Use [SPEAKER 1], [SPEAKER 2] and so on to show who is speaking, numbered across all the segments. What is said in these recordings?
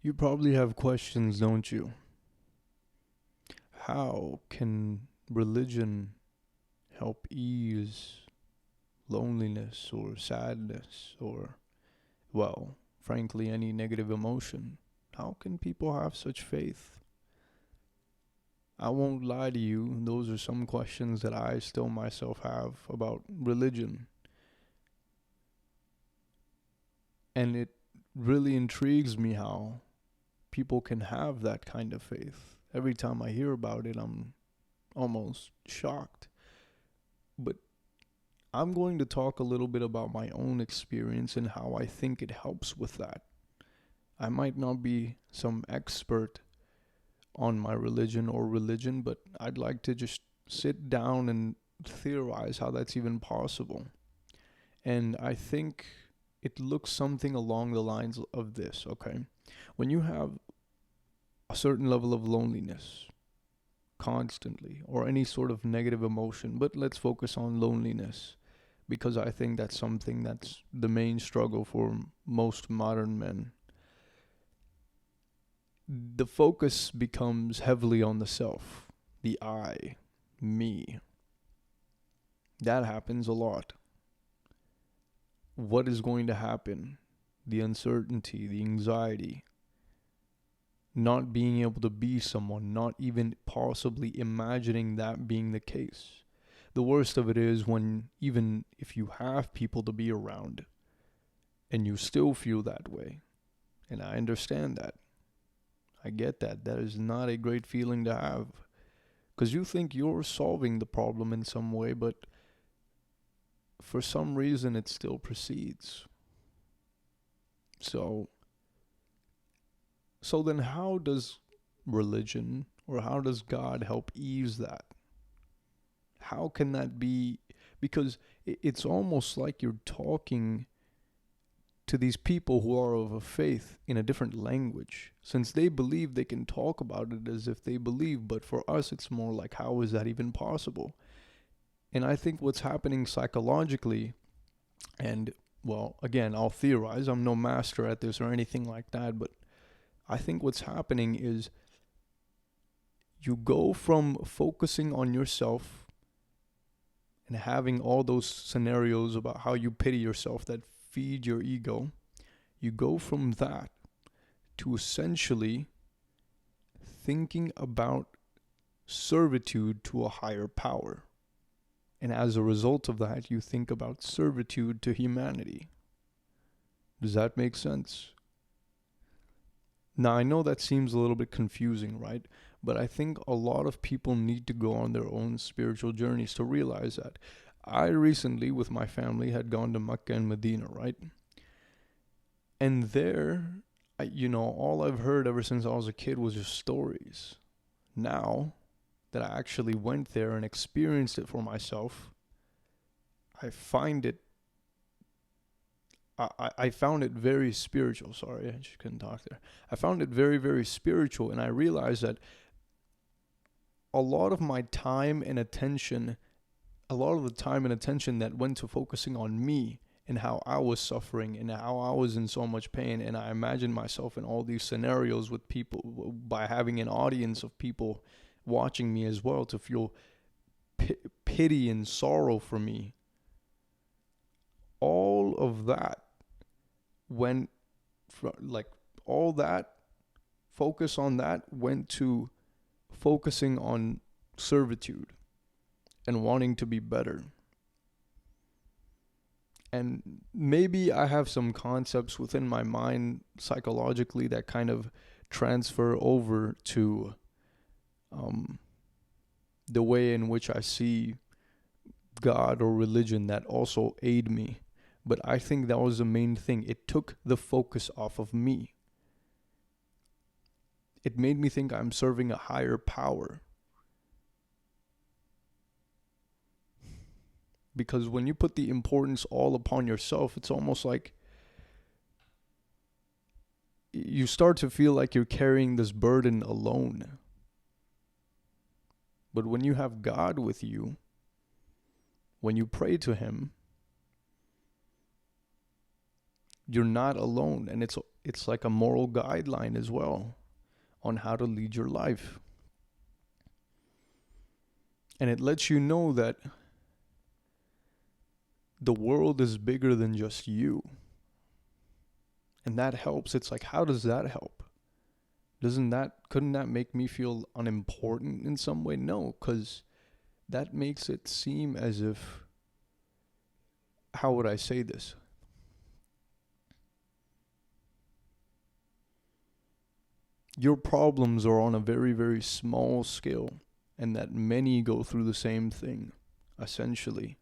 [SPEAKER 1] You probably have questions, don't you? How can religion help ease loneliness or sadness or, well, frankly, any negative emotion? How can people have such faith? I won't lie to you, those are some questions that I still myself have about religion. And it really intrigues me how people can have that kind of faith. Every time I hear about it, I'm almost shocked. But I'm going to talk a little bit about my own experience and how I think it helps with that. I might not be some expert on my religion, but I'd like to just sit down and theorize how that's even possible. And I think it looks something along the lines of this, okay? When you have a certain level of loneliness constantly or any sort of negative emotion, but let's focus on loneliness because I think that's something that's the main struggle for most modern men. The focus becomes heavily on the self, the I, me. That happens a lot. What is going to happen? The uncertainty, the anxiety, not being able to be someone, not even possibly imagining that being the case. The worst of it is when, even if you have people to be around and you still feel that way. And I understand that. I get that. That is not a great feeling to have. Because you think you're solving the problem in some way, but for some reason it still proceeds. So then how does religion or how does God help ease that? How can that be? Because it's almost like you're talking to these people who are of a faith in a different language, since they believe they can talk about it as if they believe, but for us it's more like, how is that even possible? And I think what's happening psychologically, and well, again, I'll theorize, I'm no master at this or anything like that, but I think what's happening is you go from focusing on yourself and having all those scenarios about how you pity yourself that feed your ego, you go from that to essentially thinking about servitude to a higher power. And as a result of that, you think about servitude to humanity. Does that make sense? Now, I know that seems a little bit confusing, right? But I think a lot of people need to go on their own spiritual journeys to realize that. I recently, with my family, had gone to Mecca and Medina, right? And there, all I've heard ever since I was a kid was just stories. Now that I actually went there and experienced it for myself, I find it I found it very spiritual. Sorry, I just couldn't talk there. I found it very, very spiritual, and I realized that a lot of my time and attention, a lot of the time and attention that went to focusing on me and how I was suffering and how I was in so much pain, and I imagined myself in all these scenarios with people by having an audience of people watching me as well to feel pity and sorrow for me. All of that went like all that focus on that went to focusing on servitude and wanting to be better. And maybe I have some concepts within my mind psychologically that kind of transfer over to the way in which I see God or religion that also aid me. But I think that was the main thing. It took the focus off of me. It made me think I'm serving a higher power. Because when you put the importance all upon yourself, it's almost like you start to feel like you're carrying this burden alone. But when you have God with you, when you pray to Him, you're not alone, and it's like a moral guideline as well on how to lead your life. And it lets you know that the world is bigger than just you. And that helps. It's like, how does that help? Couldn't that make me feel unimportant in some way? No, because that makes it seem as if, how would I say this? Your problems are on a very, very small scale, and that many go through the same thing, essentially.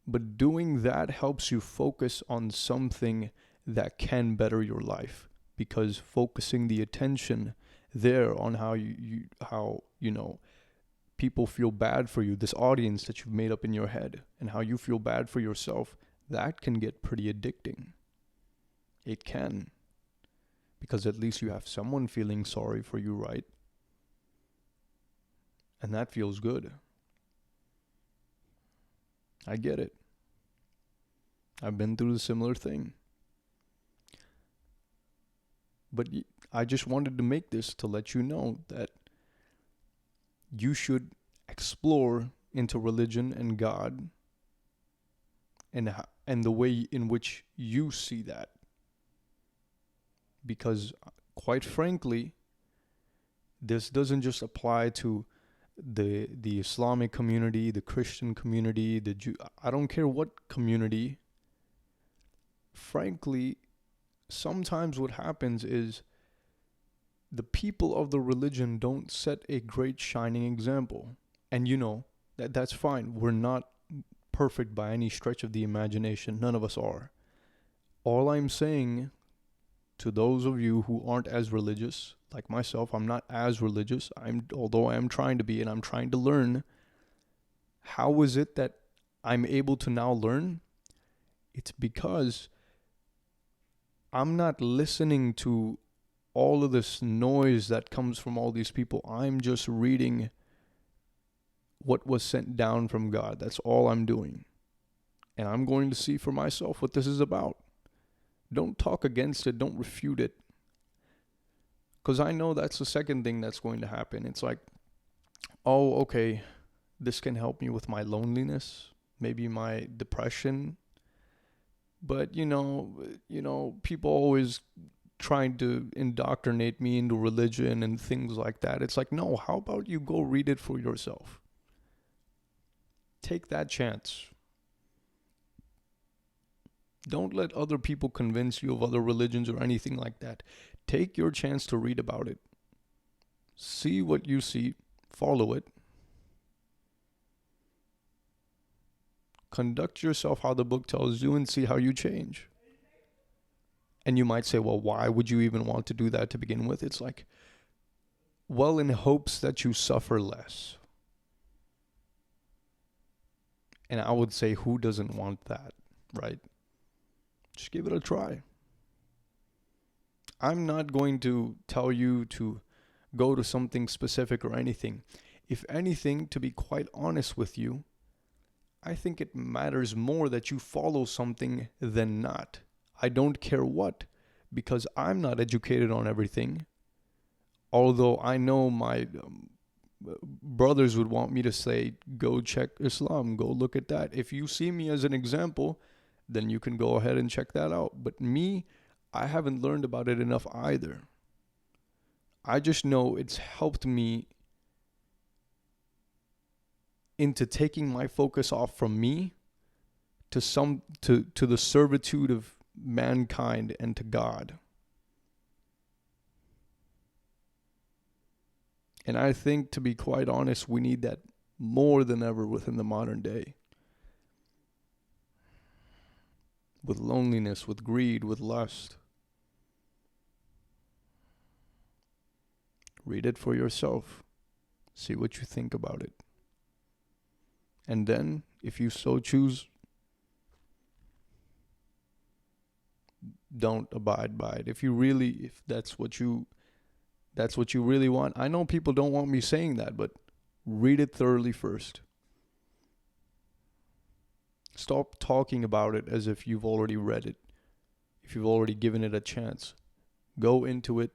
[SPEAKER 1] But doing that helps you focus on something that can better your life, because focusing the attention there on how people feel bad for you, this audience that you've made up in your head, and how you feel bad for yourself, that can get pretty addicting. It can. Because at least you have someone feeling sorry for you, right? And that feels good. I get it. I've been through a similar thing. But I just wanted to make this to let you know that you should explore into religion and God, and the way in which you see that. Because quite frankly, this doesn't just apply to the Islamic community, the Christian community, the Jew. I don't care what community. Frankly, sometimes what happens is the people of the religion don't set a great shining example. And that's fine. We're not perfect by any stretch of the imagination. None of us are. All I'm saying to those of you who aren't as religious, like myself, I'm not as religious. Although I am trying to be, and I'm trying to learn. How is it that I'm able to now learn? It's because I'm not listening to all of this noise that comes from all these people. I'm just reading what was sent down from God. That's all I'm doing. And I'm going to see for myself what this is about. Don't talk against it. Don't refute it. Because I know that's the second thing that's going to happen. It's like, oh, okay, this can help me with my loneliness, maybe my depression. But, people always trying to indoctrinate me into religion and things like that. It's like, no, how about you go read it for yourself? Take that chance. Don't let other people convince you of other religions or anything like that. Take your chance to read about it. See what you see. Follow it. Conduct yourself how the book tells you and see how you change. And you might say, well, why would you even want to do that to begin with? It's like, well, in hopes that you suffer less. And I would say, who doesn't want that, right? Just give it a try. I'm not going to tell you to go to something specific or anything. If anything, to be quite honest with you, I think it matters more that you follow something than not. I don't care what, because I'm not educated on everything. Although I know my brothers would want me to say, go check Islam, go look at that. If you see me as an example, then you can go ahead and check that out. But me, I haven't learned about it enough either. I just know it's helped me into taking my focus off from me to the servitude of mankind and to God. And I think, to be quite honest, we need that more than ever within the modern day. With loneliness, with greed, with lust. Read it for yourself. See what you think about it. And then, if you so choose, don't abide by it. If that's what you really want. I know people don't want me saying that, but read it thoroughly first. Stop talking about it as if you've already read it, if you've already given it a chance. Go into it.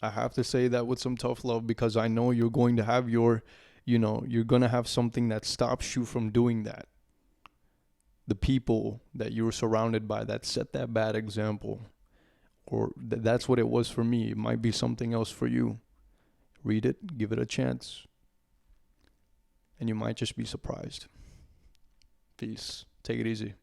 [SPEAKER 1] I have to say that with some tough love because I know you're going to have you're going to have something that stops you from doing that. The people that you were surrounded by that set that bad example, or that's what it was for me. It might be something else for you. Read it, give it a chance, and you might just be surprised. Peace. Take it easy.